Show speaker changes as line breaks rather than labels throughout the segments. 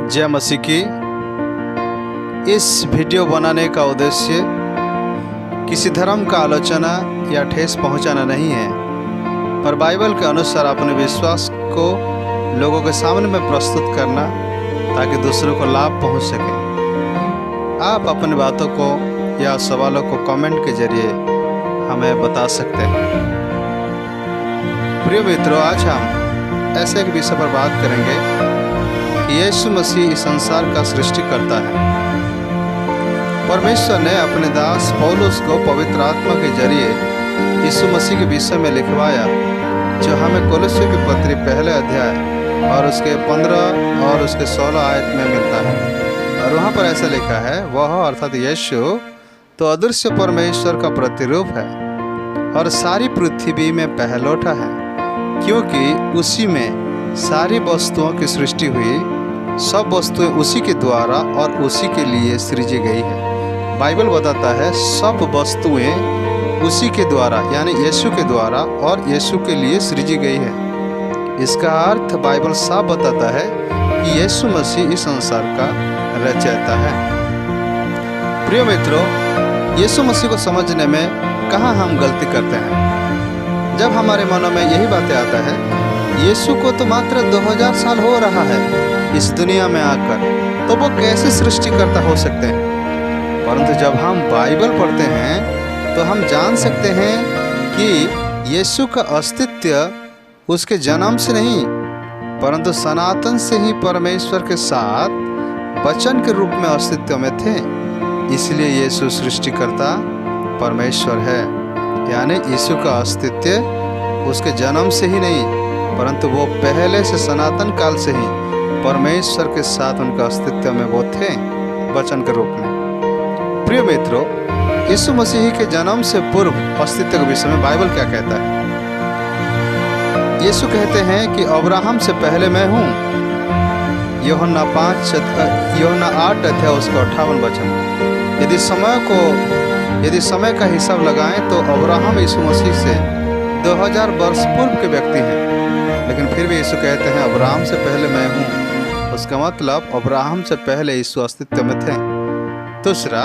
जय मसीह की। इस वीडियो बनाने का उद्देश्य किसी धर्म का आलोचना या ठेस पहुंचाना नहीं है, पर बाइबल के अनुसार अपने विश्वास को लोगों के सामने में प्रस्तुत करना ताकि दूसरों को लाभ पहुंच सके। आप अपनी बातों को या सवालों को कमेंट के जरिए हमें बता सकते हैं। प्रिय मित्रों, आज हम ऐसे एक विषय पर बात करेंगे कि यीशु मसीह इस संसार का सृष्टिकर्ता है। परमेश्वर ने अपने दास पौलुस को पवित्र आत्मा के जरिए यीशु मसीह के विषय में लिखवाया, जो हमें कोलोसियों की पत्री पहले अध्याय और उसके 15 और उसके 16 आयत में मिलता है। और वहाँ पर ऐसा लिखा है, वह अर्थात यीशु तो अदृश्य परमेश्वर का प्रतिरूप है और सारी पृथ्वी में पहलौठा है, क्योंकि उसी में सारी वस्तुओं की सृष्टि हुई। सब वस्तुएं उसी के द्वारा और उसी के लिए सृजी गई है। बाइबल बताता है सब वस्तुएं उसी के द्वारा यानी यीशु के द्वारा और यीशु के लिए सृजी गई है। इसका अर्थ बाइबल साफ बताता है कि यीशु मसीह इस संसार का रचयिता है। प्रिय मित्रों, यीशु मसीह को समझने में कहाँ हम गलती करते हैं। जब हमारे मनों में यही बातें आता है, यीशु को तो मात्र 2000 साल हो रहा है इस दुनिया में आकर, तो वो कैसे सृष्टिकर्ता हो सकते हैं। परंतु जब हम बाइबल पढ़ते हैं तो हम जान सकते हैं कि यीशु का अस्तित्व उसके जन्म से नहीं परंतु सनातन से ही परमेश्वर के साथ वचन के रूप में अस्तित्व में थे। इसलिए यीशु सृष्टिकर्ता परमेश्वर है, यानी यीशु का अस्तित्व उसके जन्म से ही नहीं परंतु वो पहले से सनातन काल से ही परमेश्वर के साथ उनका अस्तित्व में वो थे वचन के रूप में। प्रिय मित्रों, यीशु मसीह के जन्म से पूर्व अस्तित्व के विषय में बाइबल क्या कहता है। यीशु कहते हैं कि अब्राहम से पहले मैं हूँ। यूहन्ना 8 अध्याय उसका 58 वचन। यदि समय का हिसाब लगाएं तो अब्राहम यीशु मसीह से 2000 वर्ष पूर्व के व्यक्ति हैं, लेकिन फिर भी यीशु कहते हैं अब्राहम से पहले मैं हूँ। उसका मतलब अब्राहम से पहले यीशु अस्तित्व में थे। दूसरा,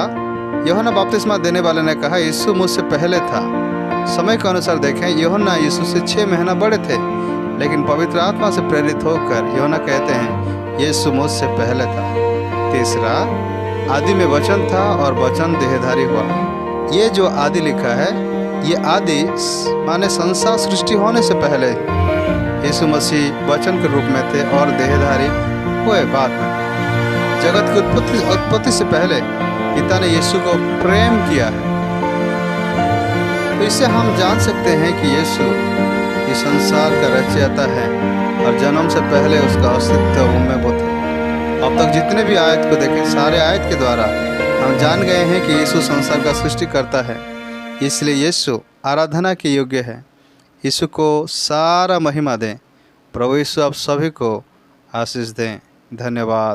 यूहन्ना बपतिस्मा देने वाले ने कहा यीशु मुझसे पहले था। समय के अनुसार देखें, यूहन्ना यीशु से 6 महीना बड़े थे, लेकिन पवित्र आत्मा से प्रेरित होकर यूहन्ना कहते हैं यीशु मुझसे पहले था। तीसरा, आदि में वचन था और वचन देहधारी हुआ। ये जो आदि लिखा है, ये आदि माने संसार सृष्टि होने से पहले यीशु मसीह वचन के रूप में थे और देहधारी हुए बाद में। जगत की उत्पत्ति से पहले पिता ने यीशु को प्रेम किया है। तो इससे हम जान सकते हैं कि यीशु इस संसार का रचयिता है और जन्म से पहले उसका अस्तित्व उनमें वो थे। अब तक जितने भी आयत को देखें, सारे आयत के द्वारा हम जान गए हैं कि यीशु संसार का सृष्टि करता है। इसलिए यीशु आराधना के योग्य है। यीशु को सारा महिमा दें। प्रभु यीशु आप सभी को आशीष दें। धन्यवाद।